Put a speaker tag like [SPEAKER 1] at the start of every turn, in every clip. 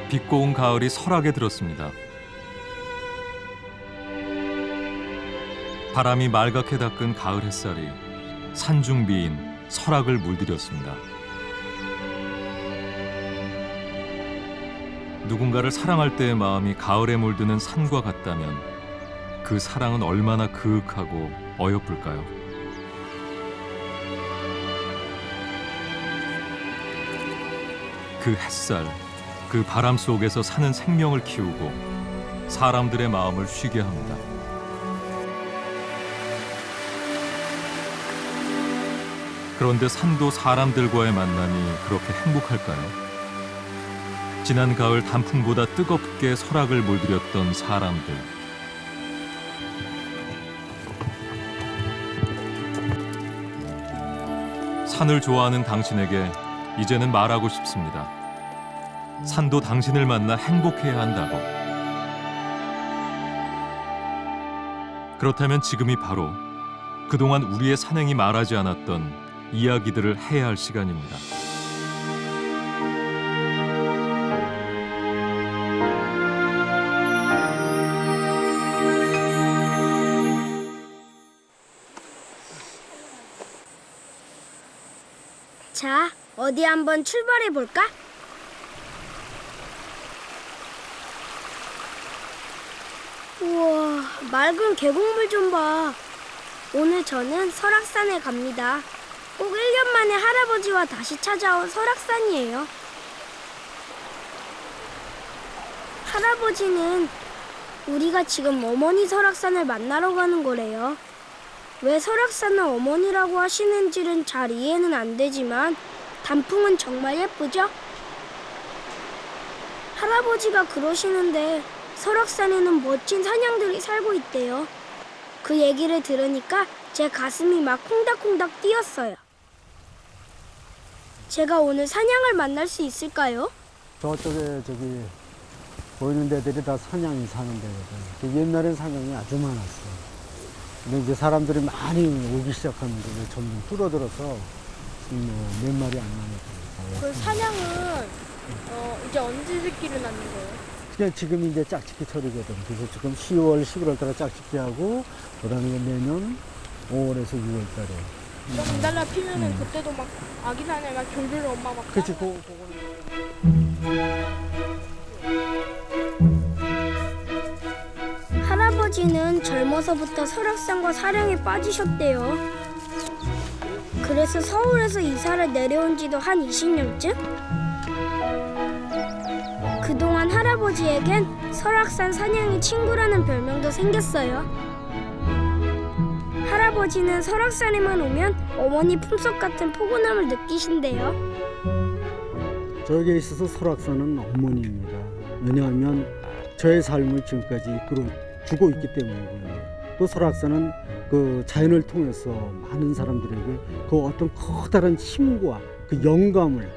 [SPEAKER 1] 비 고운 가을이 설악에 들었습니다. 바람이 말갛게 닦은 가을 햇살이 산중비인 설악을 물들였습니다. 누군가를 사랑할 때의 마음이 가을에 물드는 산과 같다면 그 사랑은 얼마나 그윽하고 어여쁠까요? 그 햇살, 그 바람 속에서 사는 생명을 키우고 사람들의 마음을 쉬게 합니다. 그런데 산도 사람들과의 만남이 그렇게 행복할까요? 지난 가을 단풍보다 뜨겁게 설악을 물들였던 사람들. 산을 좋아하는 당신에게 이제는 말하고 싶습니다. 산도 당신을 만나 행복해야 한다고. 그렇다면 지금이 바로 그동안 우리의 산행이 말하지 않았던 이야기들을 해야 할 시간입니다.
[SPEAKER 2] 자, 어디 한번 출발해 볼까? 우와, 맑은 계곡물 좀 봐. 오늘 저는 설악산에 갑니다. 꼭 1년 만에 할아버지와 다시 찾아온 설악산이에요. 할아버지는 우리가 지금 어머니 설악산을 만나러 가는 거래요. 왜 설악산을 어머니라고 하시는지는 잘 이해는 안 되지만 단풍은 정말 예쁘죠? 할아버지가 그러시는데 설악산에는 멋진 산양들이 살고 있대요. 그 얘기를 들으니까 제 가슴이 막 콩닥콩닥 뛰었어요. 제가 오늘 산양을 만날 수 있을까요?
[SPEAKER 3] 저쪽에 보이는 데들이 다 산양이 사는 데거든. 옛날엔 산양이 아주 많았어. 근데 이제 사람들이 많이 오기 시작하는데 점점 줄어들어서 몇 마리 안 나니까.
[SPEAKER 4] 그 사냥은 이제 언제 새끼를 낳는 거예요?
[SPEAKER 3] 그냥 지금 이제 짝짓기 철이거든. 그래서 지금 10월, 11월 달에 짝짓기 하고 그다음에 내년 5월에서 6월 달에.
[SPEAKER 4] 그럼 달라 피면은 그때도 막 아기 사냥가 졸졸 엄마 막.
[SPEAKER 3] 그치,
[SPEAKER 2] 할아버지는 젊어서부터 설악산과 사냥에 빠지셨대요. 그래서 서울에서 이사를 내려온 지도 한 20년쯤? 그동안 할아버지에겐 설악산 사냥이 친구라는 별명도 생겼어요. 할아버지는 설악산에만 오면 어머니 품속 같은 포근함을 느끼신대요.
[SPEAKER 3] 저에게 있어서 설악산은 어머니입니다. 왜냐하면 저의 삶을 지금까지 이끌어주고 있기 때문이고요. 또 설악산은 그 자연을 통해서 많은 사람들에게 그 어떤 커다란 힘과 그 영감을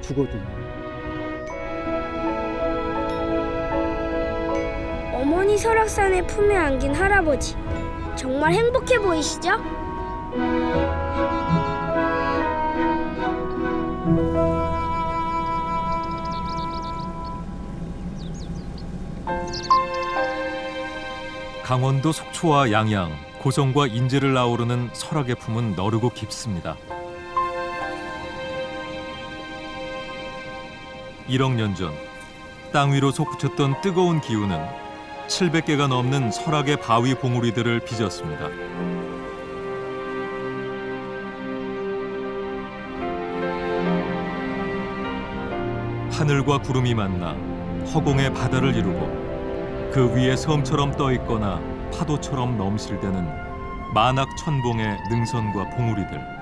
[SPEAKER 3] 주거든요.
[SPEAKER 2] 어머니 설악산의 품에 안긴 할아버지, 정말 행복해 보이시죠?
[SPEAKER 1] 강원도 속초와 양양, 고성과 인제를 아우르는 설악의 품은 너르고 깊습니다. 1억 년 전 땅 위로 솟구쳤던 뜨거운 기운은 700개가 넘는 설악의 바위 봉우리들을 빚었습니다. 하늘과 구름이 만나 허공의 바다를 이루고 그 위에 섬처럼 떠 있거나 파도처럼 넘실대는 만악천봉의 능선과 봉우리들.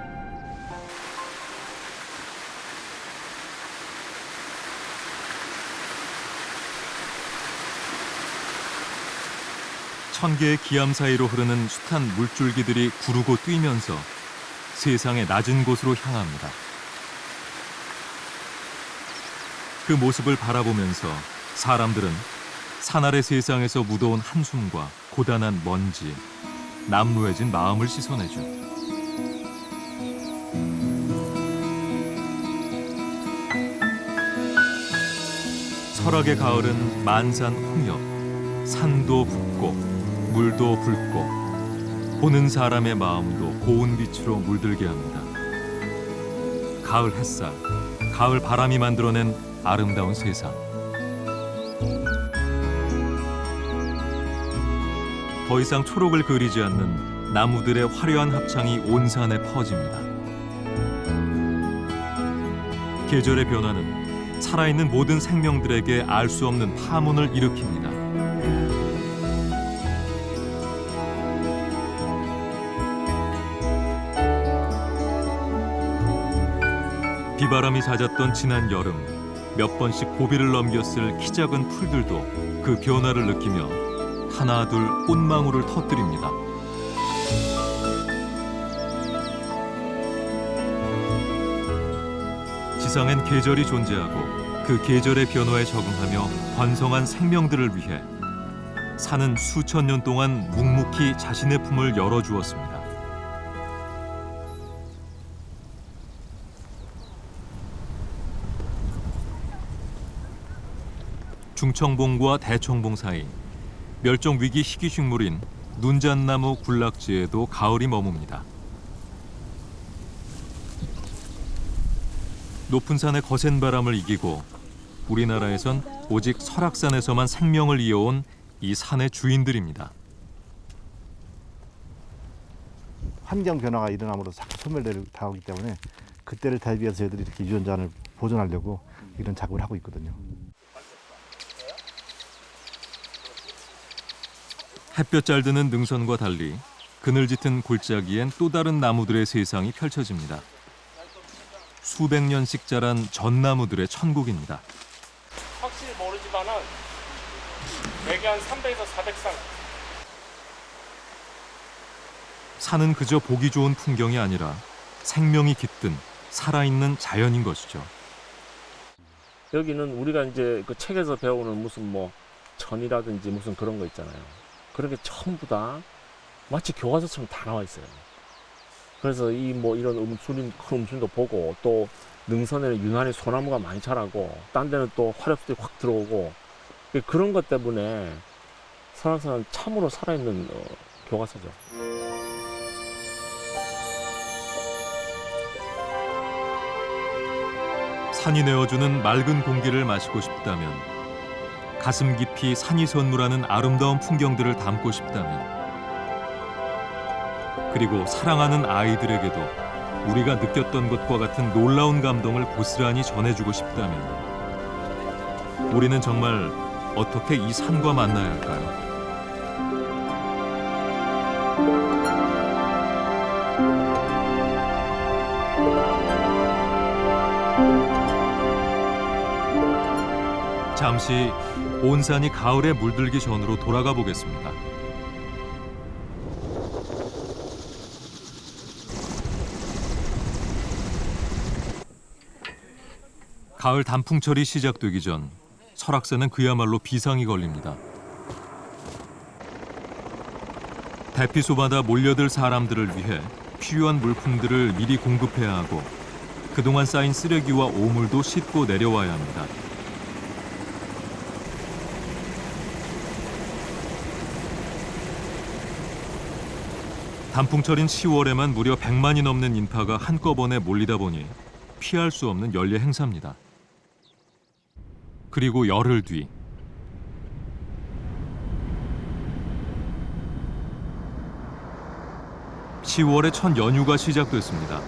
[SPEAKER 1] 천 개의 기암 사이로 흐르는 숱한 물줄기들이 구르고 뛰면서 세상의 낮은 곳으로 향합니다. 그 모습을 바라보면서 사람들은 산 아래 세상에서 묻어온 한숨과 고단한 먼지, 남루해진 마음을 씻어내죠. 설악의 가을은 만산 홍역, 산도 붓고 물도 붉고 보는 사람의 마음도 고운 빛으로 물들게 합니다. 가을 햇살, 가을 바람이 만들어낸 아름다운 세상. 더 이상 초록을 그리지 않는 나무들의 화려한 합창이 온 산에 퍼집니다. 계절의 변화는 살아있는 모든 생명들에게 알 수 없는 파문을 일으킵니다. 비바람이 잦았던 지난 여름, 몇 번씩 고비를 넘겼을 키 작은 풀들도 그 변화를 느끼며 하나 둘 꽃망울을 터뜨립니다. 지상엔 계절이 존재하고 그 계절의 변화에 적응하며 번성한 생명들을 위해 산은 수천 년 동안 묵묵히 자신의 품을 열어주었습니다. 중청봉과 대청봉 사이 멸종 위기 희귀식물인 눈잣나무 군락지에도 가을이 머뭅니다. 높은 산의 거센 바람을 이기고 우리나라에선 오직 설악산에서만 생명을 이어온 이 산의 주인들입니다.
[SPEAKER 5] 환경 변화가 일어남으로 자꾸 소멸을 당하기 때문에 그때를 대비해서 저희들이 이렇게 유전자를 보존하려고 이런 작업을 하고 있거든요.
[SPEAKER 1] 햇볕 잘 드는 능선과 달리 그늘 짙은 골짜기엔 또 다른 나무들의 세상이 펼쳐집니다. 수백 년씩 자란 전나무들의 천국입니다.
[SPEAKER 6] 확실히 모르지만은 대개 한 300에서 400쌍.
[SPEAKER 1] 산은 그저 보기 좋은 풍경이 아니라 생명이 깃든 살아있는 자연인 것이죠.
[SPEAKER 6] 여기는 우리가 이제 그 책에서 배우는 무슨 뭐 전이라든지 무슨 그런 거 있잖아요. 그런 게 전부 다 마치 교과서처럼 다 나와 있어요. 그래서 이 뭐 이런 큰 음순도 보고 또 능선에는 유난히 소나무가 많이 자라고 딴 데는 또 화렵들이 확 들어오고 그런 것 때문에 설악산은 참으로 살아있는 교과서죠.
[SPEAKER 1] 산이 내어주는 맑은 공기를 마시고 싶다면, 가슴 깊이 산이 선물하는 아름다운 풍경들을 담고 싶다면, 그리고 사랑하는 아이들에게도 우리가 느꼈던 것과 같은 놀라운 감동을 고스란히 전해주고 싶다면 우리는 정말 어떻게 이 산과 만나야 할까요? 잠시 온 산이 가을에 물들기 전으로 돌아가 보겠습니다. 가을 단풍철이 시작되기 전 설악산은 그야말로 비상이 걸립니다. 대피소마다 몰려들 사람들을 위해 필요한 물품들을 미리 공급해야 하고 그동안 쌓인 쓰레기와 오물도 싣고 내려와야 합니다. 단풍철인 10월에만 무려 100만이 넘는 인파가 한꺼번에 몰리다 보니 피할 수 없는 연례 행사입니다. 그리고 열흘 뒤 (10월의) 첫 연휴가 시작됐습니다.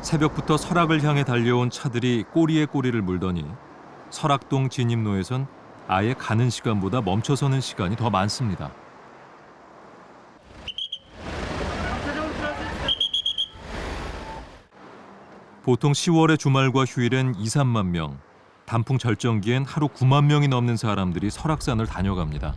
[SPEAKER 1] 새벽부터 설악을 향해 달려온 차들이 꼬리에 꼬리를 물더니 설악동 진입로에선 아예 가는 시간보다 멈춰서는 시간이 더 많습니다. 보통 10월의 주말과 휴일엔 2, 3만 명, 단풍 절정기엔 하루 9만 명이 넘는 사람들이 설악산을 다녀갑니다.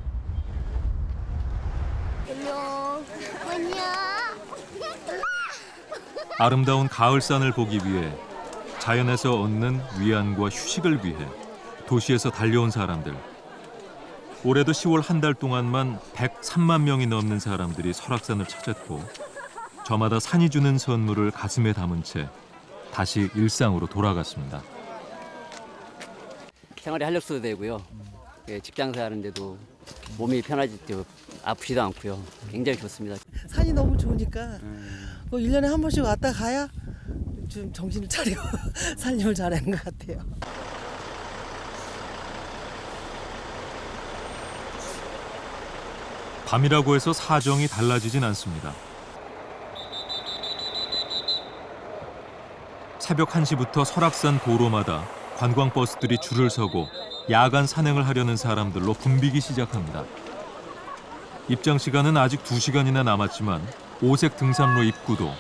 [SPEAKER 1] 아름다운 가을산을 보기 위해 자연에서 얻는 위안과 휴식을 위해 도시에서 달려온 사람들. 올해도 10월 한 달 동안만 103만 명이 넘는 사람들이 설악산을 찾았고 저마다 산이 주는 선물을 가슴에 담은 채 다시 일상으로 돌아갔습니다.
[SPEAKER 7] 생활에 활력소도 되고요. 예, 직장 생활하는데도 몸이 편하지도 아프지도 않고요. 굉장히 좋습니다.
[SPEAKER 8] 산이 너무 좋으니까 뭐 1년에 한 번씩 왔다 가야 좀 정신을 차리고 살림을 잘하는 것 같아요.
[SPEAKER 1] 밤이라고 해서 사정이 달라지진 않습니다. 새벽 1시부터 설악산 도로마다 관광버스들이 줄을 서고 야간 산행을 하려는 사람들로 붐비기 시작합니다. 입장 시간은 아직 2시간이나 남았지만 오색 등산로 입구도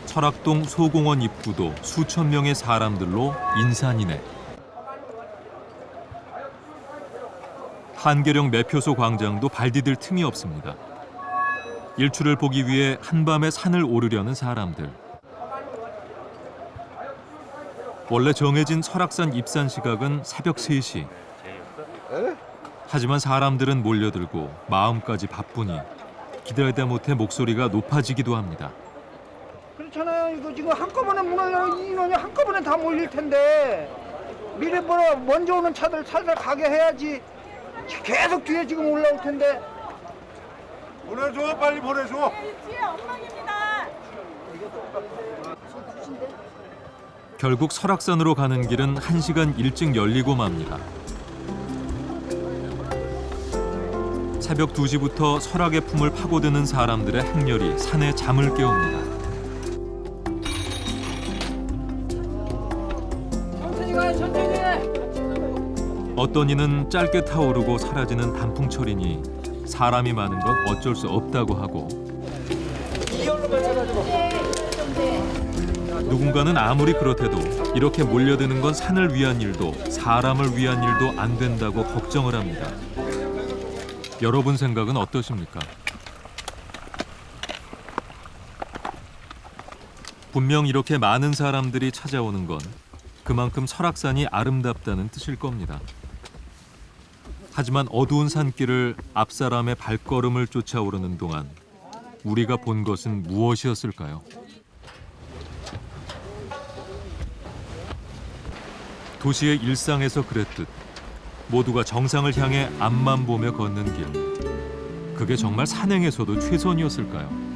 [SPEAKER 1] 설악동 소공원 입구도 수천 명의 사람들로 인산이네. 한계령 매표소 광장도 발 디딜 틈이 없습니다. 일출을 보기 위해 한밤에 산을 오르려는 사람들. 원래 정해진 설악산 입산 시각은 새벽 3시. 하지만 사람들은 몰려들고 마음까지 바쁘니 기다리다 못해 목소리가 높아지기도 합니다.
[SPEAKER 9] 그렇잖아요. 이거 지금 한꺼번에 문을 인원이 한꺼번에 다 몰릴 텐데 미리 먼저 오는 차들 살살 가게 해야지. 계속 뒤에 지금 올라올 텐데.
[SPEAKER 5] 보내줘, 빨리 보내줘.
[SPEAKER 1] 결국 설악산으로 가는 길은 1시간 일찍 열리고 맙니다. 새벽 2시부터 설악의 품을 파고드는 사람들의 행렬이 산의 잠을 깨웁니다.
[SPEAKER 9] 천천히 가요, 천천히.
[SPEAKER 1] 어떤 이는 짧게 타오르고 사라지는 단풍철이니 사람이 많은 건 어쩔 수 없다고 하고 누군가는 아무리 그렇대도 이렇게 몰려드는 건 산을 위한 일도 사람을 위한 일도 안 된다고 걱정을 합니다. 여러분 생각은 어떠십니까? 분명 이렇게 많은 사람들이 찾아오는 건 그만큼 설악산이 아름답다는 뜻일 겁니다. 하지만 어두운 산길을 앞사람의 발걸음을 쫓아오르는 동안 우리가 본 것은 무엇이었을까요? 도시의 일상에서 그랬듯 모두가 정상을 향해 앞만 보며 걷는 길. 그게 정말 산행에서도 최선이었을까요?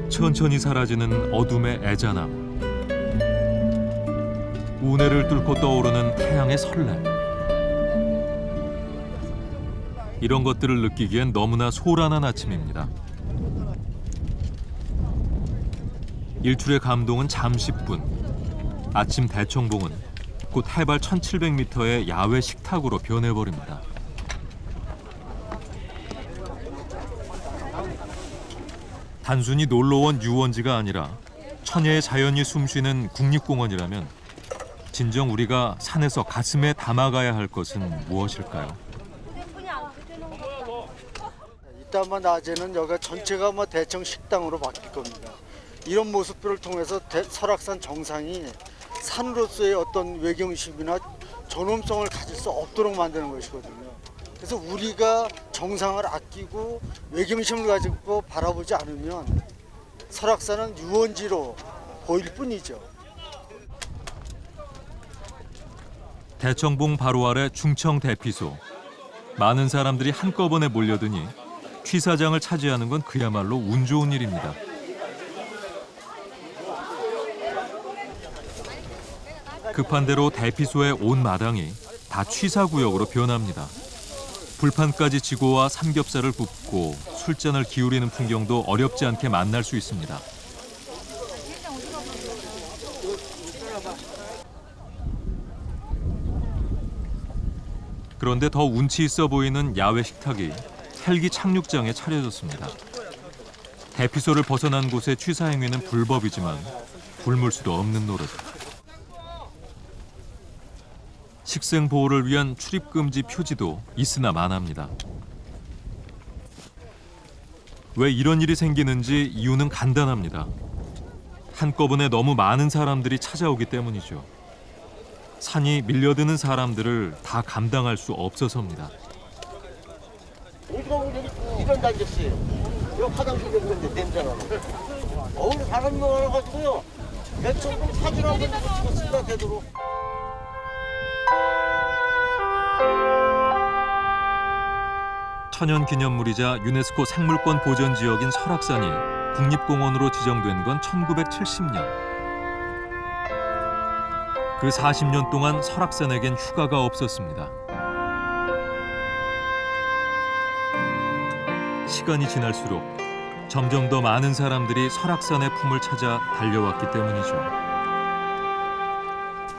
[SPEAKER 1] 천천히 사라지는 어둠의 애잔함. 운해를 뚫고 떠오르는 태양의 설렘. 이런 것들을 느끼기엔 너무나 소란한 아침입니다. 일출의 감동은 잠시뿐. 아침 대청봉은 곧 해발 1700m의 야외 식탁으로 변해버립니다. 단순히 놀러온 유원지가 아니라 천혜의 자연이 숨쉬는 국립공원이라면 진정 우리가 산에서 가슴에 담아가야 할 것은 무엇일까요?
[SPEAKER 3] 이따만 낮에는 여기가 전체가 대청 식당으로 바뀔 겁니다. 이런 모습들을 통해서 설악산 정상이 산으로서의 어떤 외경심이나 존엄성을 가질 수 없도록 만드는 것이거든요. 그래서 우리가 정상을 아끼고 외경심을 가지고 바라보지 않으면 설악산은 유원지로 보일 뿐이죠.
[SPEAKER 1] 대청봉 바로 아래 충청 대피소. 많은 사람들이 한꺼번에 몰려드니 취사장을 차지하는 건 그야말로 운 좋은 일입니다. 급한 대로 대피소의 온 마당이 다 취사구역으로 변합니다. 불판까지 지고 와 삼겹살을 굽고 술잔을 기울이는 풍경도 어렵지 않게 만날 수 있습니다. 그런데 더 운치 있어 보이는 야외 식탁이 헬기 착륙장에 차려졌습니다. 대피소를 벗어난 곳의 취사 행위는 불법이지만 굶을 수도 없는 노릇. 식생 보호를 위한 출입 금지 표지도 있으나 마나합니다. 왜 이런 일이 생기는지 이유는 간단합니다. 한꺼번에 너무 많은 사람들이 찾아오기 때문이죠. 산이 밀려드는 사람들을 다 감당할 수 없어서입니다.
[SPEAKER 10] 어디가 여기 이런 단졌어요. 여기 화장실 여기 있는데 냄새가 나. 어우 사람이 많아가지고요. 대충 사진 한 번 찍었습니다 되도록.
[SPEAKER 1] 천연기념물이자 유네스코 생물권 보전 지역인 설악산이 국립공원으로 지정된 건 1970년. 그 40년 동안 설악산에겐 휴가가 없었습니다. 시간이 지날수록 점점 더 많은 사람들이 설악산의 품을 찾아 달려왔기 때문이죠.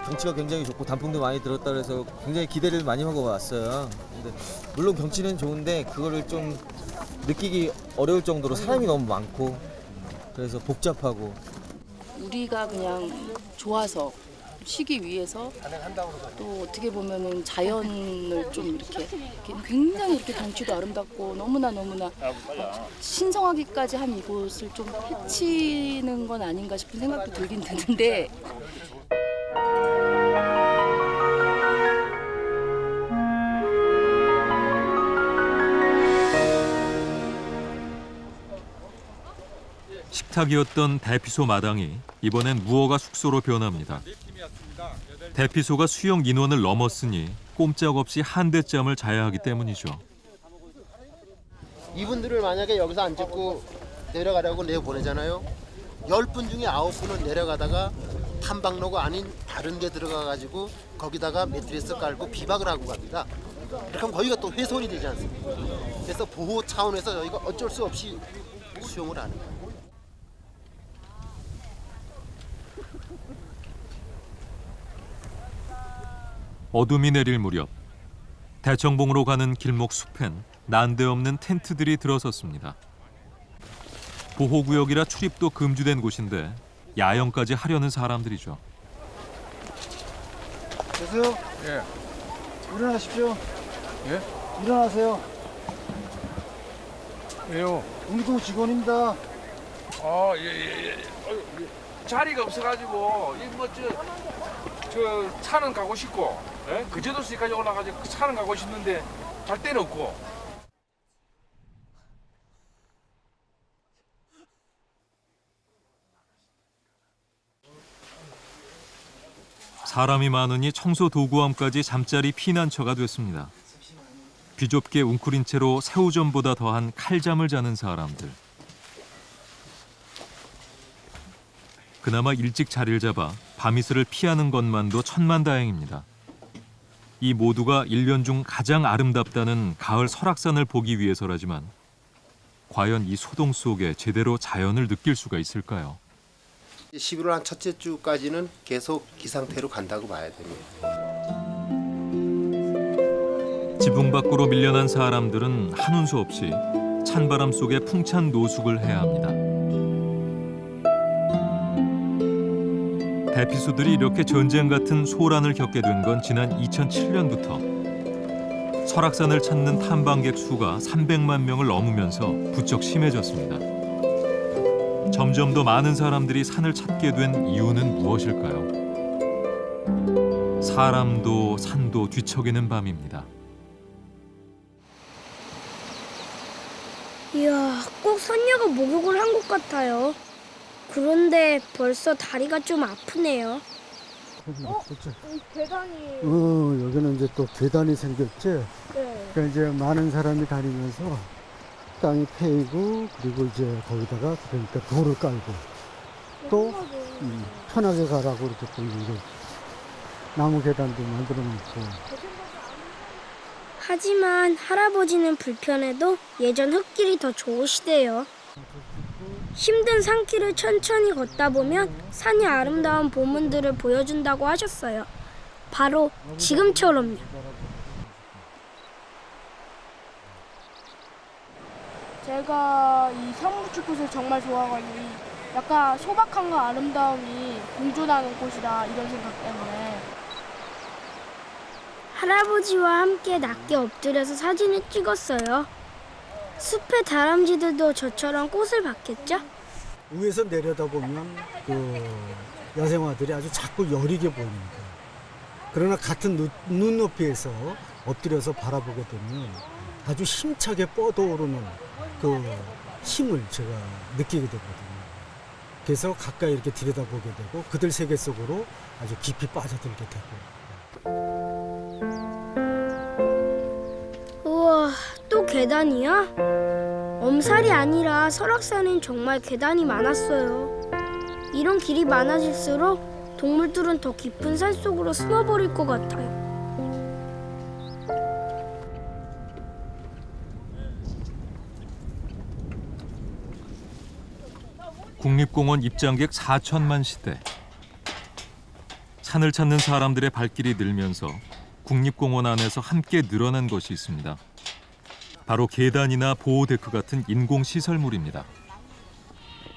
[SPEAKER 11] 경치가 굉장히 좋고 단풍도 많이 들었다 그래서 굉장히 기대를 많이 하고 왔어요. 근데 물론 경치는 좋은데 그거를 좀 느끼기 어려울 정도로 사람이 너무 많고 그래서 복잡하고
[SPEAKER 12] 우리가 그냥 좋아서 쉬기 위해서 또 어떻게 보면은 자연을 좀 이렇게 굉장히 이렇게 경치도 아름답고 너무나 신성하기까지 한 이곳을 좀 해치는 건 아닌가 싶은 생각도 들긴 드는데
[SPEAKER 1] 식탁이었던 대피소 마당이 이번엔 무허가 숙소로 변합니다. 대피소가 수용 인원을 넘었으니 꼼짝없이 한대짬을 자야 하기 때문이죠.
[SPEAKER 10] 이분들을 만약에 여기서 안 찍고 내려가라고 내보내잖아요. 10분 중에 9분은 내려가다가 탐방로가 아닌 다른 데 들어가가지고 거기다가 매트리스 깔고 비박을 하고 갑니다. 그렇게 하면 거기가 또 훼손이 되지 않습니까? 그래서 보호 차원에서 저희가 어쩔 수 없이 수용을 하는 거예요.
[SPEAKER 1] 어둠이 내릴 무렵 대청봉으로 가는 길목 숲엔 난데없는 텐트들이 들어섰습니다. 보호구역이라 출입도 금지된 곳인데 야영까지 하려는 사람들이죠.
[SPEAKER 9] 계세요?
[SPEAKER 13] 예.
[SPEAKER 9] 일어나십시오.
[SPEAKER 13] 예?
[SPEAKER 9] 일어나세요.
[SPEAKER 13] 왜요?
[SPEAKER 9] 우리도 직원입니다.
[SPEAKER 13] 예. 자리가 없어가지고 저 차는 가고 싶고 예? 그제도 수까지 올라가지고 차는 가고 싶는데 갈 데는 없고.
[SPEAKER 1] 사람이 많으니 청소 도구함까지 잠자리 피난처가 됐습니다. 비좁게 웅크린 채로 새우전보다 더한 칼잠을 자는 사람들. 그나마 일찍 자리를 잡아 밤이슬을 피하는 것만도 천만다행입니다. 이 모두가 1년 중 가장 아름답다는 가을 설악산을 보기 위해서라지만 과연 이 소동 속에 제대로 자연을 느낄 수가 있을까요?
[SPEAKER 10] 11월 한 첫째 주까지는 계속 이 상태로 간다고 봐야 됩니다.
[SPEAKER 1] 지붕 밖으로 밀려난 사람들은 한운 수 없이 찬바람 속에 풍찬 노숙을 해야 합니다. 대피소들이 이렇게 전쟁 같은 소란을 겪게 된 건 지난 2007년부터 설악산을 찾는 탐방객 수가 300만 명을 넘으면서 부쩍 심해졌습니다. 점점 더 많은 사람들이 산을 찾게 된 이유는 무엇일까요? 사람도 산도 뒤척이는 밤입니다.
[SPEAKER 2] 이야, 꼭 선녀가 목욕을 한 것 같아요. 그런데 벌써 다리가 좀 아프네요.
[SPEAKER 4] 계단이
[SPEAKER 3] 여기는 이제 또 계단이 생겼지.
[SPEAKER 4] 네.
[SPEAKER 3] 그러니까 이제 많은 사람이 다니면서 땅이 패이고 그리고 이제 거기다가 그러니까 돌을 깔고 또 편하게 가라고 이렇게 또 이제 나무 계단도 만들어 놓고.
[SPEAKER 2] 하지만 할아버지는 불편해도 예전 흙길이 더 좋으시대요. 힘든 산길을 천천히 걷다 보면 산의 아름다운 보문들을 보여준다고 하셨어요. 바로 지금처럼요.
[SPEAKER 4] 제가 이 상무축구를 정말 좋아하거든요. 이 약간 소박함과 아름다움이 공존하는 곳이다 이런 생각 때문에.
[SPEAKER 2] 할아버지와 함께 낮게 엎드려서 사진을 찍었어요. 숲의 다람쥐들도 저처럼 꽃을 봤겠죠?
[SPEAKER 3] 위에서 내려다보면 그 야생화들이 아주 작고 여리게 보입니다. 그러나 같은 눈높이에서 엎드려서 바라보게 되면 아주 힘차게 뻗어오르는 그 힘을 제가 느끼게 되거든요. 그래서 가까이 이렇게 들여다보게 되고 그들 세계 속으로 아주 깊이 빠져들게 되고.
[SPEAKER 2] 우와, 또 계단이야? 엄살이 아니라 설악산엔 정말 계단이 많았어요. 이런 길이 많아질수록 동물들은 더 깊은 산 속으로 숨어버릴 것 같아요.
[SPEAKER 1] 국립공원 입장객 4천만 시대. 산을 찾는 사람들의 발길이 늘면서 국립공원 안에서 함께 늘어난 것이 있습니다. 바로 계단이나 보호데크 같은 인공시설물입니다.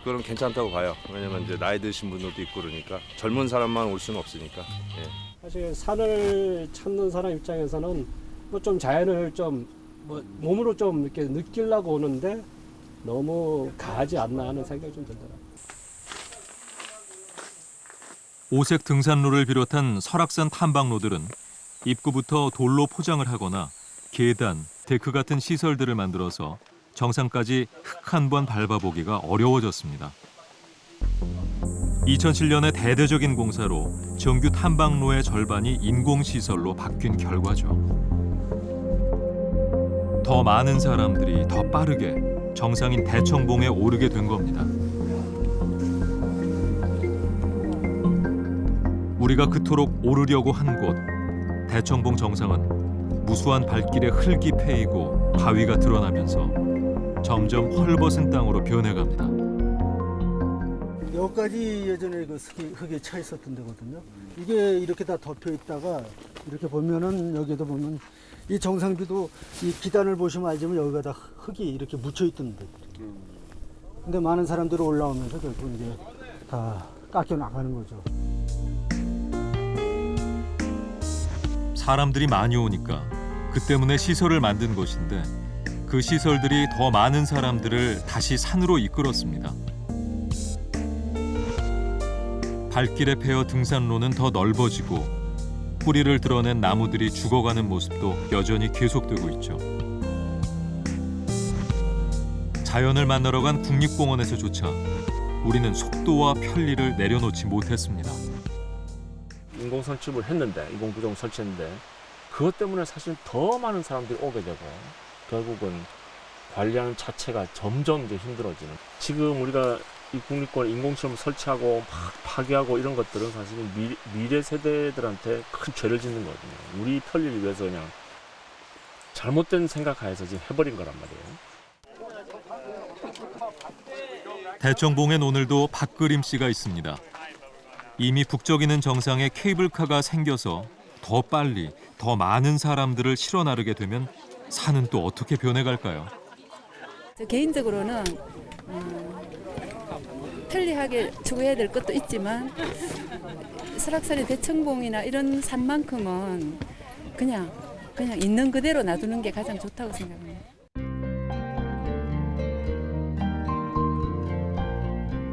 [SPEAKER 14] 그건 괜찮다고 봐요. 왜냐면 이제 나이 드신 분들도 있고 그러니까 젊은 사람만 올 수는 없으니까. 예.
[SPEAKER 15] 사실 산을 찾는 사람 입장에서는 뭐 좀 자연을 좀 뭐 몸으로 좀 이렇게 느끼려고 오는데 너무 가지 않나 하는 생각이 좀 들더라고요.
[SPEAKER 1] 오색 등산로를 비롯한 설악산 탐방로들은 입구부터 돌로 포장을 하거나 계단, 데크 같은 시설들을 만들어서 정상까지 흙 한 번 밟아보기가 어려워졌습니다. 2007년에 대대적인 공사로 정규 탐방로의 절반이 인공시설로 바뀐 결과죠. 더 많은 사람들이 더 빠르게 정상인 대청봉에 오르게 된 겁니다. 우리가 그토록 오르려고 한 곳, 대청봉 정상은 무수한 발길에 흙이 패이고 바위가 드러나면서 점점 헐벗은 땅으로 변해갑니다.
[SPEAKER 3] 여기까지 예전에 그 흙이 차 있었던 데거든요. 이게 이렇게 다 덮여 있다가 이렇게 보면은 여기도 보면 이 정상비도 이 기단을 보시면 알지만 여기가 다 흙이 이렇게 묻혀 있던 데. 근데 많은 사람들이 올라오면서 결국 이제 다 깎여 나가는 거죠.
[SPEAKER 1] 사람들이 많이 오니까 그 때문에 시설을 만든 것인데 그 시설들이 더 많은 사람들을 다시 산으로 이끌었습니다. 발길에 패여 등산로는 더 넓어지고 뿌리를 드러낸 나무들이 죽어가는 모습도 여전히 계속되고 있죠. 자연을 만나러 간 국립공원에서조차 우리는 속도와 편리를 내려놓지 못했습니다.
[SPEAKER 6] 인공 설치를 했는데, 인공 구조물 설치했는데 그것 때문에 사실 더 많은 사람들이 오게 되고 결국은 관리하는 자체가 점점 이제 힘들어지는. 지금 우리가 이 국립공원 인공시설 설치하고 막 파괴하고 이런 것들은 사실 미래 세대들한테 큰 죄를 짓는 거거든요. 우리 편리를 위해서 그냥 잘못된 생각하에서 지금 해버린 거란 말이에요.
[SPEAKER 1] 대청봉엔 오늘도 밥그림씨가 있습니다. 이미 북적이는 정상에 케이블카가 생겨서 더 빨리, 더 많은 사람들을 실어 나르게 되면 산은 또 어떻게 변해갈까요?
[SPEAKER 16] 저 개인적으로는 편리하게 추구해야 될 것도 있지만 설악산의 대청봉이나 이런 산만큼은 그냥 있는 그대로 놔두는 게 가장 좋다고 생각합니다.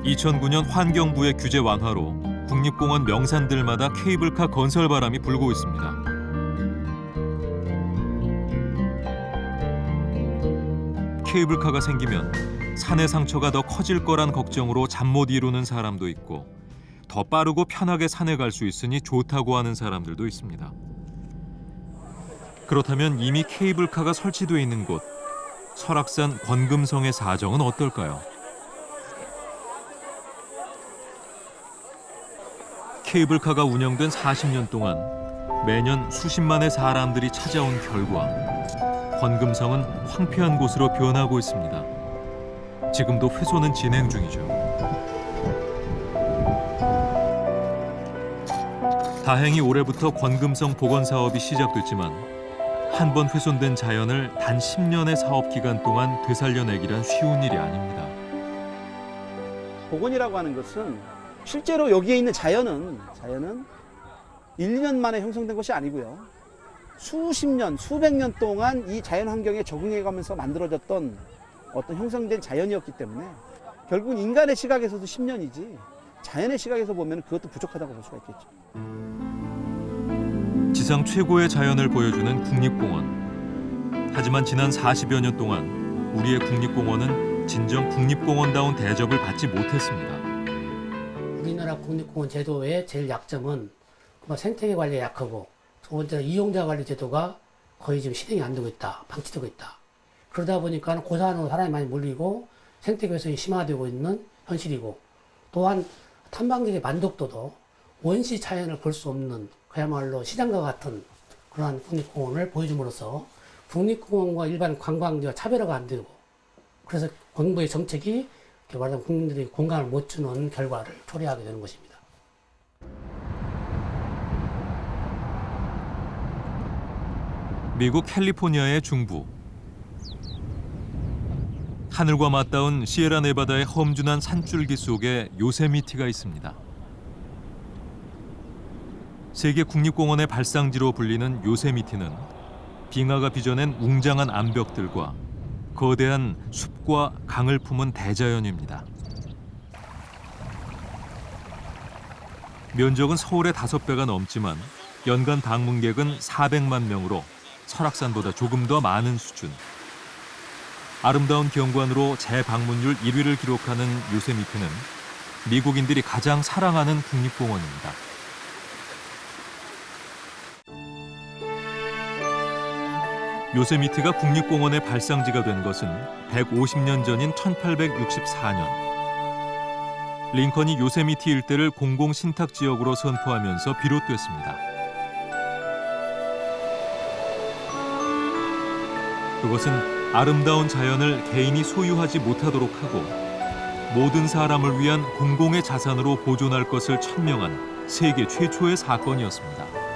[SPEAKER 1] 2009년 환경부의 규제 완화로 국립공원 명산들마다 케이블카 건설 바람이 불고 있습니다. 케이블카가 생기면 산의 상처가 더 커질 거란 걱정으로 잠 못 이루는 사람도 있고 더 빠르고 편하게 산에 갈 수 있으니 좋다고 하는 사람들도 있습니다. 그렇다면 이미 케이블카가 설치돼 있는 곳, 설악산 권금성의 사정은 어떨까요? 케이블카가 운영된 40년 동안 매년 수십만의 사람들이 찾아온 결과 권금성은 황폐한 곳으로 변하고 있습니다. 지금도 훼손은 진행 중이죠. 다행히 올해부터 권금성 복원 사업이 시작됐지만 한 번 훼손된 자연을 단 10년의 사업 기간 동안 되살려내기란 쉬운 일이 아닙니다.
[SPEAKER 17] 복원이라고 하는 것은 실제로 여기에 있는 자연은 1, 2년 만에 형성된 것이 아니고요. 수십 년, 수백 년 동안 이 자연 환경에 적응해가면서 만들어졌던 어떤 형성된 자연이었기 때문에 결국은 인간의 시각에서도 10년이지 자연의 시각에서 보면 그것도 부족하다고 볼 수가 있겠죠.
[SPEAKER 1] 지상 최고의 자연을 보여주는 국립공원. 하지만 지난 40여 년 동안 우리의 국립공원은 진정 국립공원다운 대접을 받지 못했습니다.
[SPEAKER 18] 우리나라 국립공원 제도의 제일 약점은 생태계 관리에 약하고, 두 번째는 이용자 관리 제도가 거의 지금 실행이 안 되고 있다, 방치되고 있다. 그러다 보니까 고산으로 사람이 많이 몰리고 생태계 훼손이 심화되고 있는 현실이고, 또한 탐방객의 만족도도 원시 자연을 볼 수 없는 그야말로 시장과 같은 그러한 국립공원을 보여줌으로써 국립공원과 일반 관광지와 차별화가 안 되고, 그래서 정부의 정책이 말하자면 국민들이 공감을 못 주는 결과를 초래하게 되는 것입니다.
[SPEAKER 1] 미국 캘리포니아의 중부. 하늘과 맞닿은 시에라네바다의 험준한 산줄기 속에 요세미티가 있습니다. 세계 국립공원의 발상지로 불리는 요세미티는 빙하가 빚어낸 웅장한 암벽들과 거대한 숲과 강을 품은 대자연입니다. 면적은 서울의 5배가 넘지만 연간 방문객은 400만 명으로 설악산보다 조금 더 많은 수준. 아름다운 경관으로 재방문율 1위를 기록하는 요세미티는 미국인들이 가장 사랑하는 국립공원입니다. 요세미티가 국립공원의 발상지가 된 것은 150년 전인 1864년. 링컨이 요세미티 일대를 공공신탁지역으로 선포하면서 비롯됐습니다. 그것은 아름다운 자연을 개인이 소유하지 못하도록 하고 모든 사람을 위한 공공의 자산으로 보존할 것을 천명한 세계 최초의 사건이었습니다.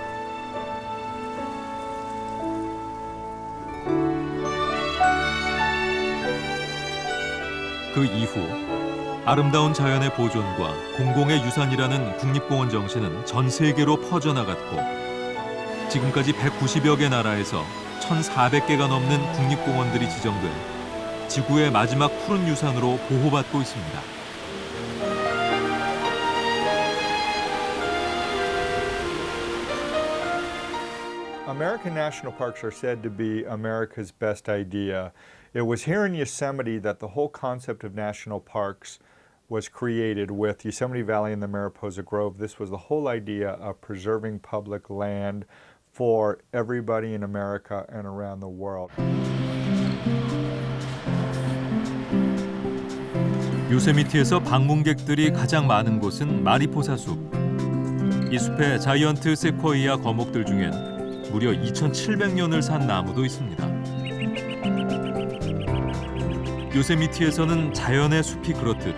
[SPEAKER 1] 그 이후 아름다운 자연의 보존과 공공의 유산이라는 국립공원 정신은 전 세계로 퍼져나갔고 지금까지 190여 개 나라에서 1,400개가 넘는 국립공원들이 지정돼 지구의 마지막 푸른 유산으로 보호받고 있습니다.
[SPEAKER 19] American national parks are said to be America's best idea. It was here in Yosemite that the whole concept of national parks was created with Yosemite Valley and the Mariposa Grove. This was the whole idea of preserving public land for everybody in America and around the world.
[SPEAKER 1] 요세미티에서 방문객들이 가장 많은 곳은 마리포사 숲. 이 숲에 자이언트 세코이아 거목들 중엔 무려 2,700년을 산 나무도 있습니다. 요세미티에서는 자연의 숲이 그렇듯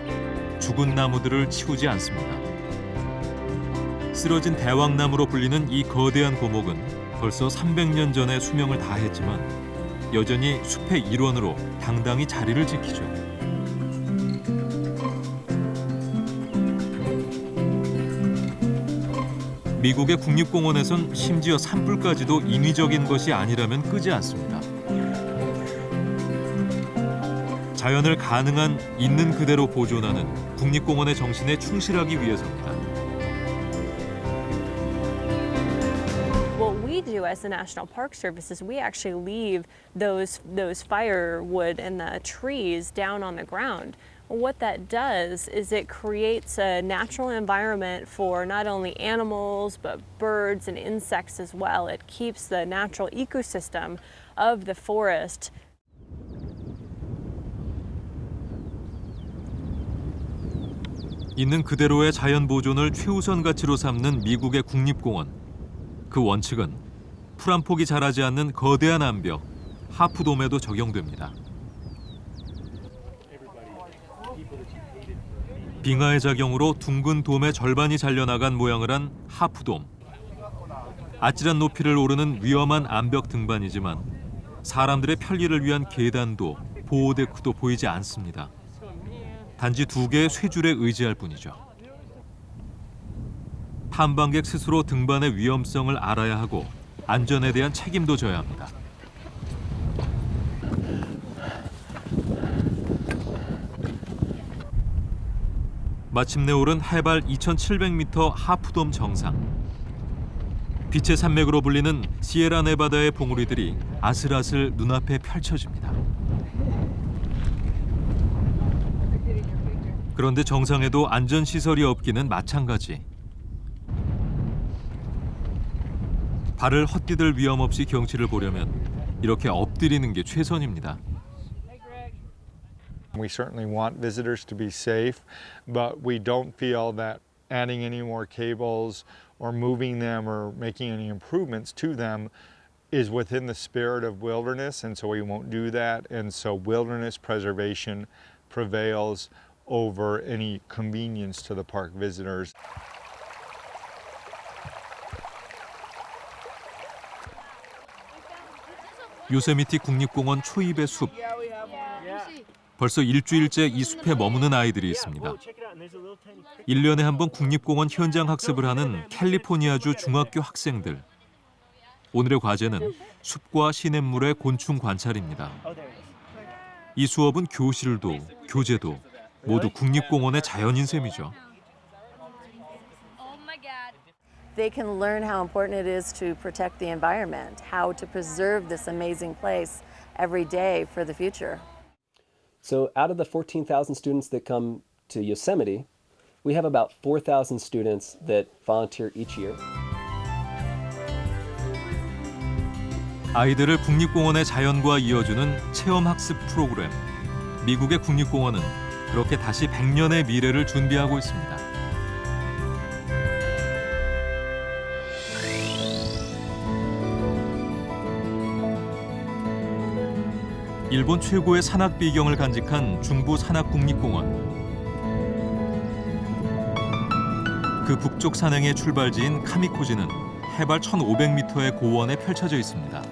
[SPEAKER 1] 죽은 나무들을 치우지 않습니다. 쓰러진 대왕나무로 불리는 이 거대한 고목은 벌써 300년 전에 수명을 다했지만 여전히 숲의 일원으로 당당히 자리를 지키죠. 미국의 국립공원에선 심지어 산불까지도 인위적인 것이 아니라면 끄지 않습니다. 자연을 가능한 있는 그대로 보존하는 국립공원의 정신에 충실하기 위해서입니다.
[SPEAKER 20] What we do as the National Park Service is we actually leave those firewood and the trees down on the ground. What that does is it creates a natural environment for not only animals but birds and insects as well. It keeps the natural ecosystem of the forest.
[SPEAKER 1] 있는 그대로의 자연 보존을 최우선 가치로 삼는 미국의 국립공원. 그 원칙은 풀 한 폭이 자라지 않는 거대한 암벽, 하프돔에도 적용됩니다. 빙하의 작용으로 둥근 돔의 절반이 잘려나간 모양을 한 하프돔. 아찔한 높이를 오르는 위험한 암벽 등반이지만 사람들의 편리를 위한 계단도 보호데크도 보이지 않습니다. 단지 2개의 쇠줄에 의지할 뿐이죠. 탐방객 스스로 등반의 위험성을 알아야 하고 안전에 대한 책임도 져야 합니다. 마침내 오른 해발 2,700m 하프돔 정상. 빛의 산맥으로 불리는 시에라네바다의 봉우리들이 아슬아슬 눈앞에 펼쳐집니다. 그런데 정상에도 안전시설이 없기는 마찬가지. 발을 헛디딜 위험 없이 경치를 보려면 이렇게 엎드리는 게 최선입니다.
[SPEAKER 19] We certainly want visitors to be safe, but we don't feel that adding any more cables or moving them or making any improvements to them is within the spirit of wilderness, and so we won't do that. And so wilderness preservation prevails over any convenience to the park visitors.
[SPEAKER 1] 요세미티 국립공원 초입의 숲. 벌써 일주일째 이 숲에 머무는 아이들이 있습니다. 1년에 한 번 국립공원 현장 학습을 하는 캘리포니아주 중학교 학생들. 오늘의 과제는 숲과 시냇물의 곤충 관찰입니다. 이 수업은 교실도 교재도 모두 국립공원의 자연인 셈이죠.
[SPEAKER 21] They can learn how important it is to protect the environment, how to preserve this amazing place every day for the future.
[SPEAKER 22] So out of the 14,000 students that come to Yosemite, we have about 4,000 students that volunteer each year.
[SPEAKER 1] 아이들을 국립공원의 자연과 이어주는 체험학습 프로그램. 미국의 국립공원은 그렇게 다시 100년의 미래를 준비하고 있습니다. 일본 최고의 산악 비경을 간직한 중부 산악국립공원. 그 북쪽 산행의 출발지인 카미코지는 해발 1,500m의 고원에 펼쳐져 있습니다.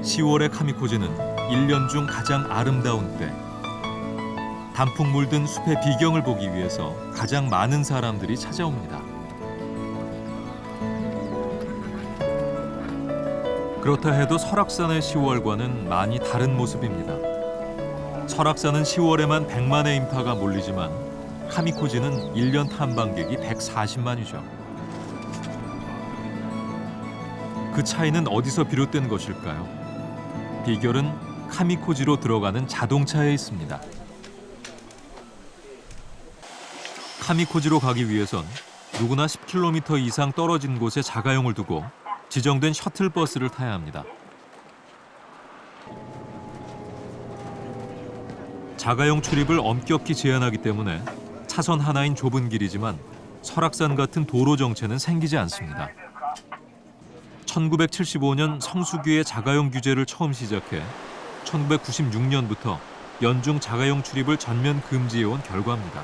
[SPEAKER 1] 10월의 카미코지는 1년 중 가장 아름다운 때. 단풍 물든 숲의 비경을 보기 위해서 가장 많은 사람들이 찾아옵니다. 그렇다 해도 설악산의 10월과는 많이 다른 모습입니다. 설악산은 10월에만 100만의 인파가 몰리지만 카미코지는 1년 탐방객이 140만이죠. 그 차이는 어디서 비롯된 것일까요? 비결은 카미코지로 들어가는 자동차에 있습니다. 카미코지로 가기 위해선 누구나 10km 이상 떨어진 곳에 자가용을 두고 지정된 셔틀버스를 타야 합니다. 자가용 출입을 엄격히 제한하기 때문에 차선 하나인 좁은 길이지만 설악산 같은 도로 정체는 생기지 않습니다. 1975년 성수기의 자가용 규제를 처음 시작해 1996년부터 연중 자가용 출입을 전면 금지해온 결과입니다.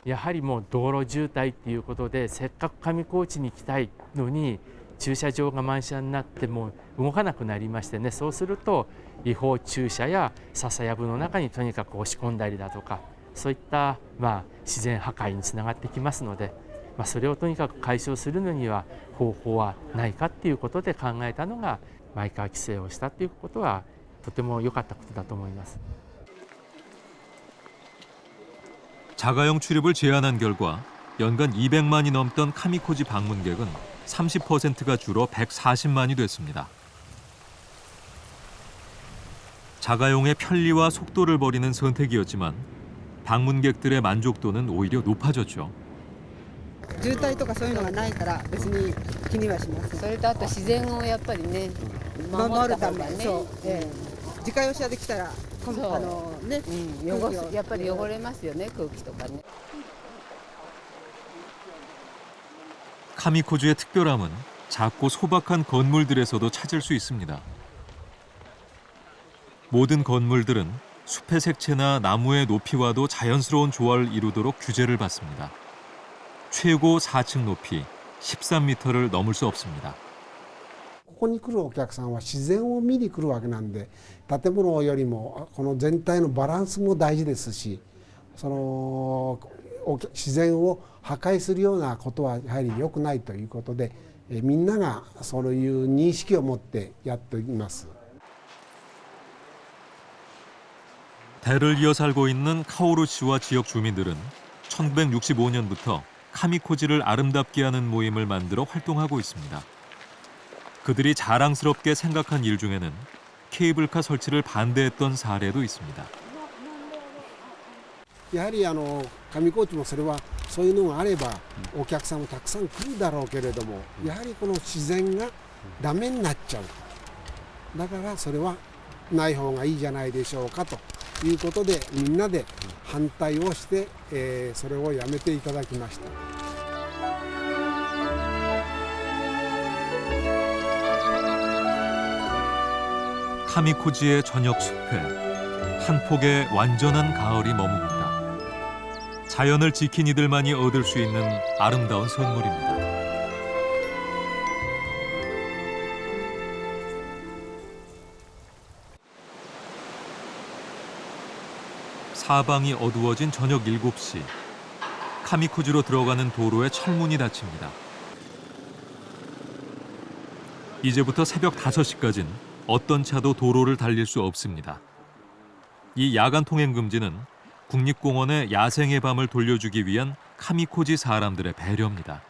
[SPEAKER 23] やはりもう道路渋滞っていうことでせっかく上高地に行きたいのに駐車場が満車になっても動かなくなりましてね、そうすると違法駐車や笹やぶの中にとにかく押し込んだりだとかそういった自然破壊につながってきますので、それをとにかく解消するのには方法はないかっていうことで考えたのがマイカー規制をしたっていうことはとても良かったことだと思います。
[SPEAKER 1] 자가용 출입을 제한한 결과 연간 200만이 넘던 카미코지 방문객은 30%가 줄어 140만이 됐습니다. 자가용의 편리와 속도를 버리는 선택이었지만 방문객들의 만족도는 오히려 높아졌죠.
[SPEAKER 24] 渋滞とかそういうのがないから別に気にはします。それとあと自然をやっぱりね守るためにそう、自家用車で来たらね、やっぱり汚れますよね、空気とかね。
[SPEAKER 1] 카미코지의 특별함은 작고 소박한 건물들에서도 찾을 수 있습니다. 모든 건물들은 숲의 색채나 나무의 높이와도 자연스러운 조화를 이루도록 규제를 받습니다. 최고 4층 높이 13m를 넘을 수 없습니다.
[SPEAKER 25] ここに来るお客さんは自然を見に来るわけなんで、建物よりもこの全体のバランスも大事ですし、その自然を破壊するようなことはやはり良くないということで、みんながそういう認識を持ってやっています。
[SPEAKER 1] 대를 이어 살고 있는 카오루 씨와 지역 주민들은 1965년부터 카미코지를 아름답게 하는 모임을 만들어 활동하고 있습니다. 그들이 자랑스럽게 생각한 일 중에는 케이블카 설치를 반대했던 사례도 있습니다.
[SPEAKER 25] やはり上高地もそれはそういうのがあればお客さんもたくさん来るだろうけれども、やはりこの自然がダメになっちゃう。だからそれはない方がいいじゃないでしょうかということで、みんなで反対をして、それをやめていただきました。
[SPEAKER 1] 카미코지의 저녁 숲에 한 폭의 완전한 가을이 머뭅니다. 자연을 지킨 이들만이 얻을 수 있는 아름다운 선물입니다. 사방이 어두워진 저녁 7시. 카미코지로 들어가는 도로에 철문이 닫힙니다. 이제부터 새벽 5시까지는 어떤 차도 도로를 달릴 수 없습니다. 이 야간 통행 금지는 국립공원의 야생의 밤을 돌려주기 위한 카미코지 사람들의 배려입니다.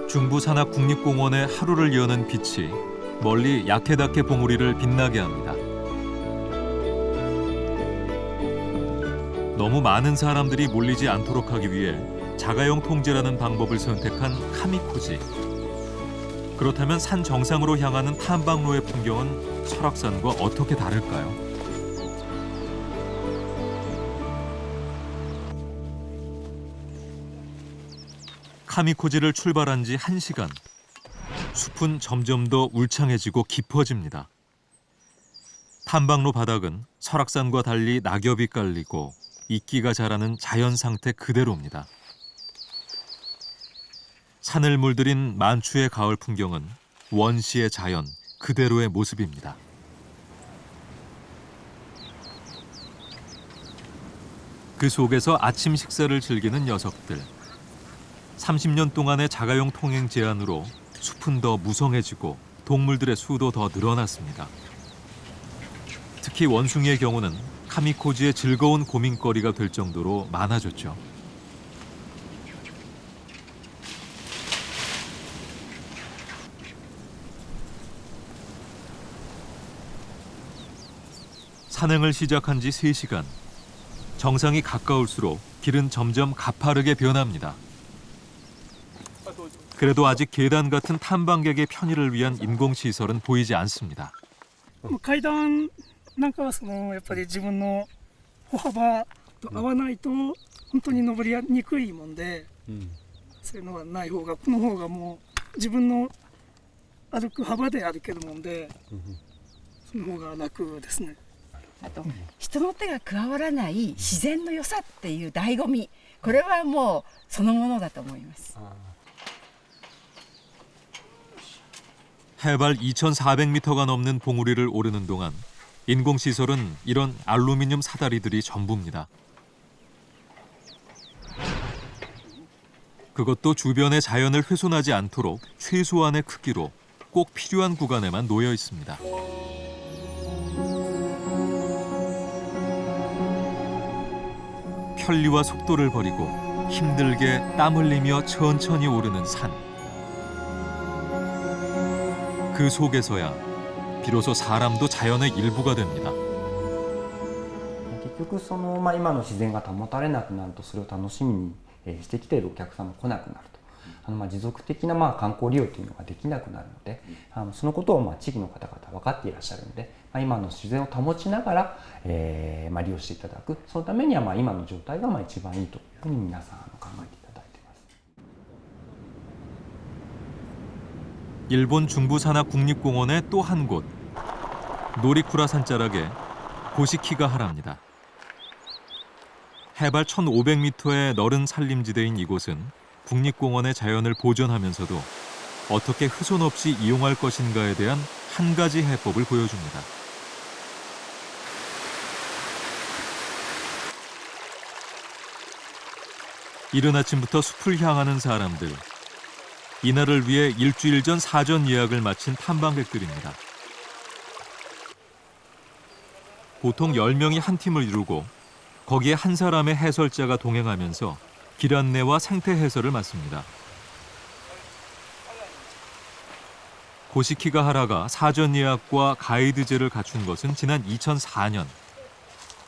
[SPEAKER 1] 중부산악 국립공원의 하루를 여는 빛이 멀리 야케다케 봉우리를 빛나게 합니다. 너무 많은 사람들이 몰리지 않도록 하기 위해 자가용 통제라는 방법을 선택한 카미코지. 그렇다면 산 정상으로 향하는 탐방로의 풍경은 설악산과 어떻게 다를까요? 카미코지를 출발한 지 1시간. 숲은 점점 더 울창해지고 깊어집니다. 탐방로 바닥은 설악산과 달리 낙엽이 깔리고 이끼가 자라는 자연 상태 그대로입니다. 산을 물들인 만추의 가을 풍경은 원시의 자연 그대로의 모습입니다. 그 속에서 아침 식사를 즐기는 녀석들. 30년 동안의 자가용 통행 제한으로 숲은 더 무성해지고 동물들의 수도 더 늘어났습니다. 특히 원숭이의 경우는 카미코지의 즐거운 고민거리가 될 정도로 많아졌죠. 산행을 시작한 지 3시간. 정상이 가까울수록 길은 점점 가파르게 변합니다. 그래도 아직 계단 같은 탐방객의 편의를 위한 인공시설은 보이지 않습니다.
[SPEAKER 5] 階段なんかはやっぱり自分の歩幅と合わないと本当に登りにくいもんで、そういうのはない方がこの方がもう自分の歩く幅で歩けるもんで、その方が楽ですね。
[SPEAKER 7] あと人の手が加わらない自然の良さっていう醍醐味、これはもうそのものだと思います。
[SPEAKER 1] 해발 2,400m가 넘는 봉우리를 오르는 동안 인공시설은 이런 알루미늄 사다리들이 전부입니다. 그것도 주변의 자연을 훼손하지 않도록 최소한의 크기로 꼭 필요한 구간에만 놓여 있습니다. 편리와 속도를 버리고 힘들게 땀 흘리며 천천히 오르는 산. 그 속에서야 비로소 사람도 자연의 일부가 됩니다.
[SPEAKER 8] 結局今の自然が保たれなくなると、それを楽しみにしてきているお客さんも来なくなると、持続的な観光利用というのができなくなるので、そのことを地域の方々は分かっていらっしゃるので、今の自然を保ちながら利用していただく、そのためには今の状態が一番いいというふうに皆さん考えていただいています。
[SPEAKER 1] 일본 중부산악 국립공원의 또 한 곳, 노리쿠라 산자락에 고시키가하라입니다. 해발 1,500m의 너른 산림지대인 이곳은 국립공원의 자연을 보존하면서도 어떻게 훼손 없이 이용할 것인가에 대한 한 가지 해법을 보여줍니다. 이른 아침부터 숲을 향하는 사람들. 이날을 위해 일주일 전 사전 예약을 마친 탐방객들입니다. 보통 10명이 한 팀을 이루고 거기에 한 사람의 해설자가 동행하면서 길 안내와 생태 해설을 맡습니다. 고시키가 하라가 사전 예약과 가이드제를 갖춘 것은 지난 2004년.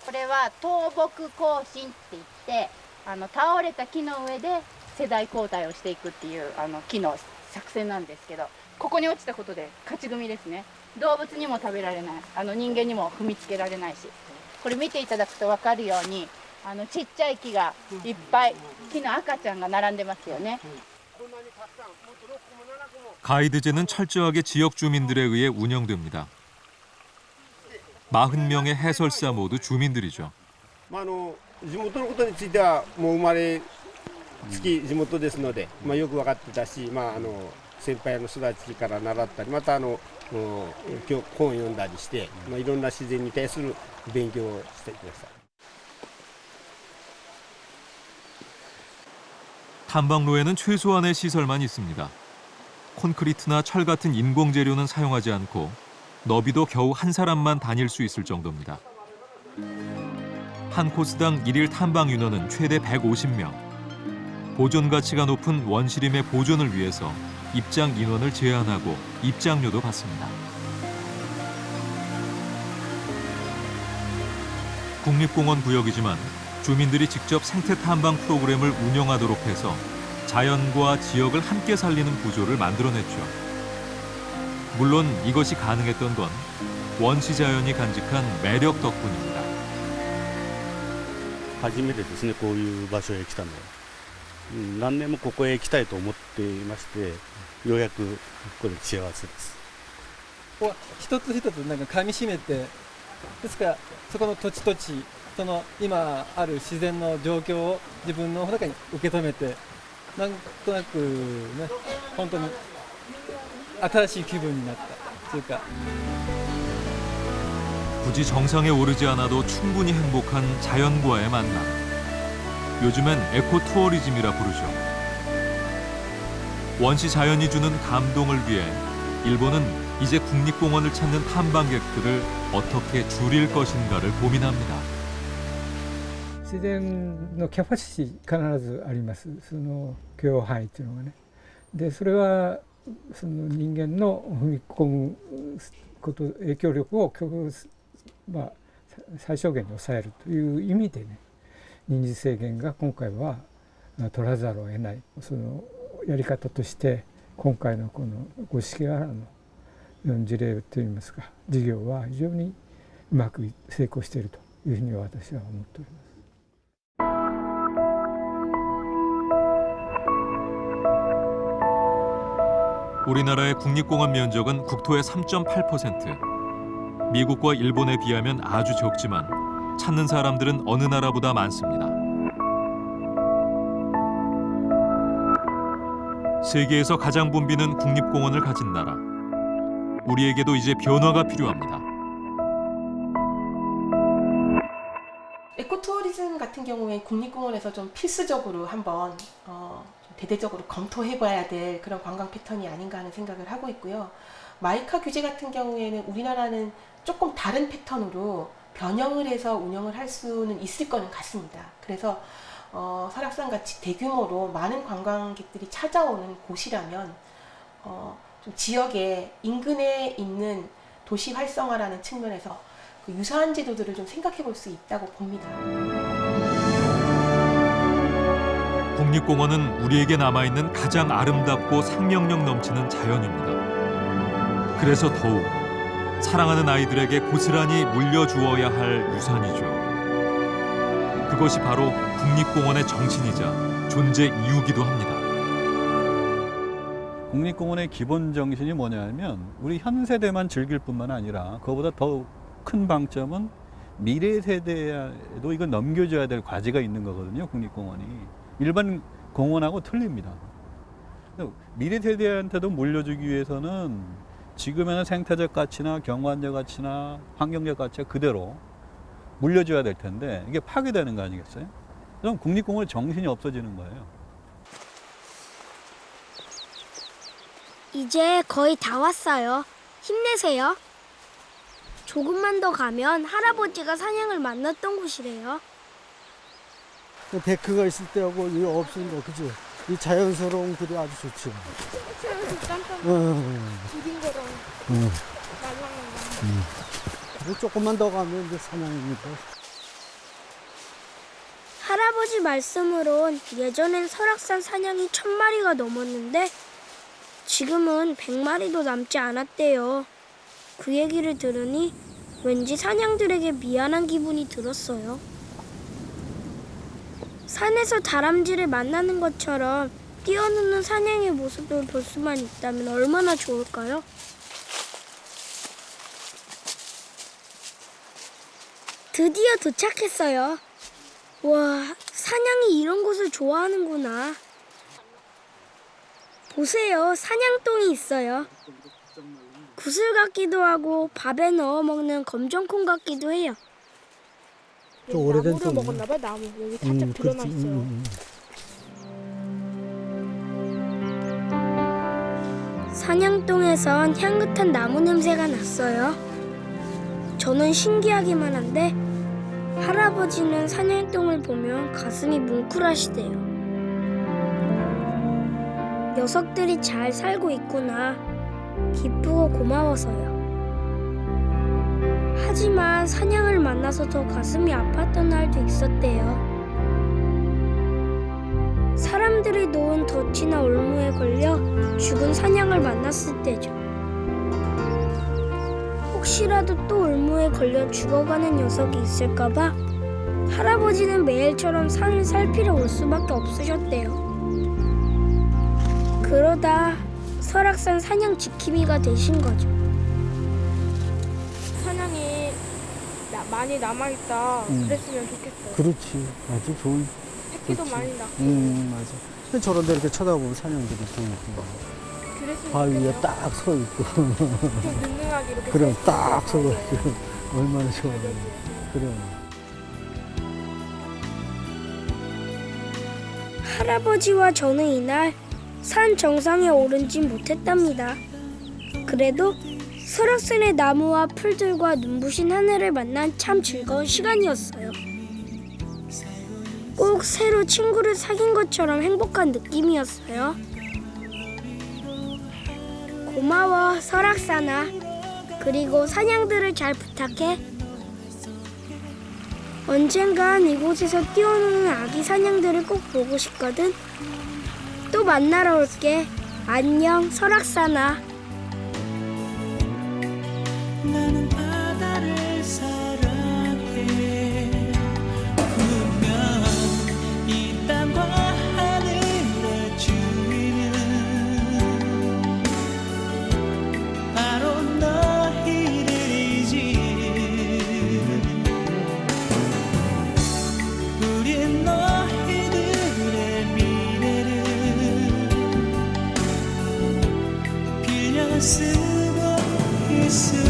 [SPEAKER 9] これは倒木更新って言って倒れた木の上で世代交代をしていくっていう木の作戦なんですけど、ここに落ちたことで勝ち組ですね。動物にも食べられない、人間にも踏みつけられないし、これ見ていただくと分かるようにちっちゃい木がいっぱい、木の赤ちゃんが並んでますよね。
[SPEAKER 1] 가이드제는 철저하게 지역 주민들에 의해 운영됩니다. 40명의 해설사 모두 주민들이죠.
[SPEAKER 10] 地元のことについてはもう生まれつき地元ですので、よく分かってたし、先輩の人たちから習ったり、また今日本を読んだりして、いろんな自然に対する勉強をしてください。
[SPEAKER 1] 탐방로에는 최소한의 시설만 있습니다. 콘크리트나 철 같은 인공 재료는 사용하지 않고 너비도 겨우 한 사람만 다닐 수 있을 정도입니다. 한 코스당 일일 탐방 인원은 최대 150명. 보존 가치가 높은 원시림의 보존을 위해서 입장 인원을 제한하고 입장료도 받습니다. 국립공원 구역이지만 주민들이 직접 생태 탐방 프로그램을 운영하도록 해서 자연과 지역을 함께 살리는 구조를 만들어냈죠. 물론 이것이 가능했던 건 원시 자연이 간직한 매력 덕분입니다.
[SPEAKER 11] 初めてですね、こういう場所へ来たのは。何年もここへ来たいと思っていまして、ようやくこれ幸せです。
[SPEAKER 12] ここは一つ一つなんか噛み締めて、ですからそこの土地土地、その今ある自然の状況を自分の中に受け止めて、なんとなくね、本当に新しい気分になったというか。
[SPEAKER 1] 굳이 정상에 오르지 않아도 충분히 행복한 자연과의 만남. 요즘엔 에코 투어리즘이라 부르죠. 원시 자연이 주는 감동을 위해 일본은 이제 국립공원을 찾는 탐방객들을 어떻게 줄일 것인가를 고민합니다.
[SPEAKER 13] 自然のキャパシティ必ずあります。その許容範囲っていうのがね。でそれはその人間の踏み込むこと影響力を最小限に抑えるという意味でね、人数制限が今回は取らざるを得ない。そのやり方として今回のこの五色ヶ原の事例といいますか、事業は非常にうまく成功しているというふうに私は思っております。
[SPEAKER 1] 우리나라의 국립공원 면적은 국토의 3.8%. 미국과 일본에 비하면 아주 적지만 찾는 사람들은 어느 나라보다 많습니다. 세계에서 가장 붐비는 국립공원을 가진 나라. 우리에게도 이제 변화가 필요합니다.
[SPEAKER 26] 에코투어리즘 같은 경우에 국립공원에서 좀 필수적으로 한번 대대적으로 검토해봐야 될 그런 관광 패턴이 아닌가 하는 생각을 하고 있고요. 마이카 규제 같은 경우에는 우리나라는 조금 다른 패턴으로 변형을 해서 운영을 할 수는 있을 거는 같습니다. 그래서 설악산 같이 대규모로 많은 관광객들이 찾아오는 곳이라면 좀 지역의 인근에 있는 도시 활성화라는 측면에서 그 유사한 제도들을 좀 생각해 볼 수 있다고 봅니다.
[SPEAKER 1] 국립공원은 우리에게 남아있는 가장 아름답고 생명력 넘치는 자연입니다. 그래서 더욱 사랑하는 아이들에게 고스란히 물려주어야 할 유산이죠. 그것이 바로 국립공원의 정신이자 존재 이유기도 합니다.
[SPEAKER 27] 국립공원의 기본 정신이 뭐냐면 우리 현 세대만 즐길 뿐만 아니라 그거보다 더 큰 방점은 미래 세대에도 이거 넘겨줘야 될 과제가 있는 거거든요. 국립공원이. 일반 공원하고 틀립니다. 미래 세대한테도 물려주기 위해서는 지금의 생태적 가치나 경관적 가치나 환경적 가치가 그대로 물려줘야 될 텐데 이게 파괴되는 거 아니겠어요? 그럼 국립공원 정신이 없어지는 거예요.
[SPEAKER 2] 이제 거의 다 왔어요. 힘내세요. 조금만 더 가면 할아버지가 사냥을 만났던 곳이래요.
[SPEAKER 3] 데크가 있을 때하고 이 없으니까 그죠? 이 자연스러운 길이 아주 좋죠.
[SPEAKER 2] 기린 거랑
[SPEAKER 3] 조금만 더 가면 이제 사냥입니다.
[SPEAKER 2] 할아버지 말씀으론 예전엔 설악산 사냥이 1000마리가 넘었는데 지금은 100마리도 남지 않았대요. 그 얘기를 들으니 왠지 사냥들에게 미안한 기분이 들었어요. 산에서 다람쥐를 만나는 것처럼 뛰어노는 사냥의 모습을 볼 수만 있다면 얼마나 좋을까요? 드디어 도착했어요. 와, 사냥이 이런 곳을 좋아하는구나. 보세요, 사냥똥이 있어요. 구슬 같기도 하고 밥에 넣어 먹는 검정콩 같기도 해요.
[SPEAKER 3] 좀 오래된
[SPEAKER 2] 나무를 먹었나봐. 나무 여기 살짝 드러나 있어요. 사냥똥에선 향긋한 나무 냄새가 났어요. 저는 신기하기만 한데 할아버지는 사냥똥을 보면 가슴이 뭉클하시대요. 녀석들이 잘 살고 있구나. 기쁘고 고마워서요. 하지만 사냥을 만나서 더 가슴이 아팠던 날도 있었대요. 사람들이 놓은 덫이나 올무에 걸려 죽은 사냥을 만났을 때죠. 혹시라도 또 올무에 걸려 죽어가는 녀석이 있을까봐 할아버지는 매일처럼 산을 살피러 올 수밖에 없으셨대요. 그러다 설악산 사냥 지킴이가 되신 거죠. 사냥이 많이 남아있다 그랬으면 좋겠어요.
[SPEAKER 3] 그렇지. 아주 좋은.
[SPEAKER 2] 새끼도 많이 낳고.
[SPEAKER 3] 맞아. 저런 데 이렇게 쳐다보면 사냥들이 보이고.
[SPEAKER 2] 그랬으면
[SPEAKER 3] 바위 위에
[SPEAKER 2] 좋겠네요.
[SPEAKER 3] 딱 서 있고.
[SPEAKER 2] 좀 능능하게 이렇게
[SPEAKER 3] 그럼
[SPEAKER 2] 서
[SPEAKER 3] 딱
[SPEAKER 2] 있고.
[SPEAKER 3] 서가지고 얼마나 좋아요. 그럼.
[SPEAKER 2] 할아버지와 저는 이날 산 정상에 오르진 못했답니다. 그래도 설악산의 나무와 풀들과 눈부신 하늘을 만난 참 즐거운 시간이었어요. 꼭 새로 친구를 사귄 것처럼 행복한 느낌이었어요. 고마워, 설악산아. 그리고 사냥들을 잘 부탁해. 언젠간 이곳에서 뛰어노는 아기 사냥들을 꼭 보고 싶거든. 또 만나러 올게. 안녕, 설악산아.
[SPEAKER 4] 나는 바다를 사랑해. 분명 이 땅과 하늘의 주인은 바로 너희들이지. 우린 너희들의 미래를 빌려 쓰고 있을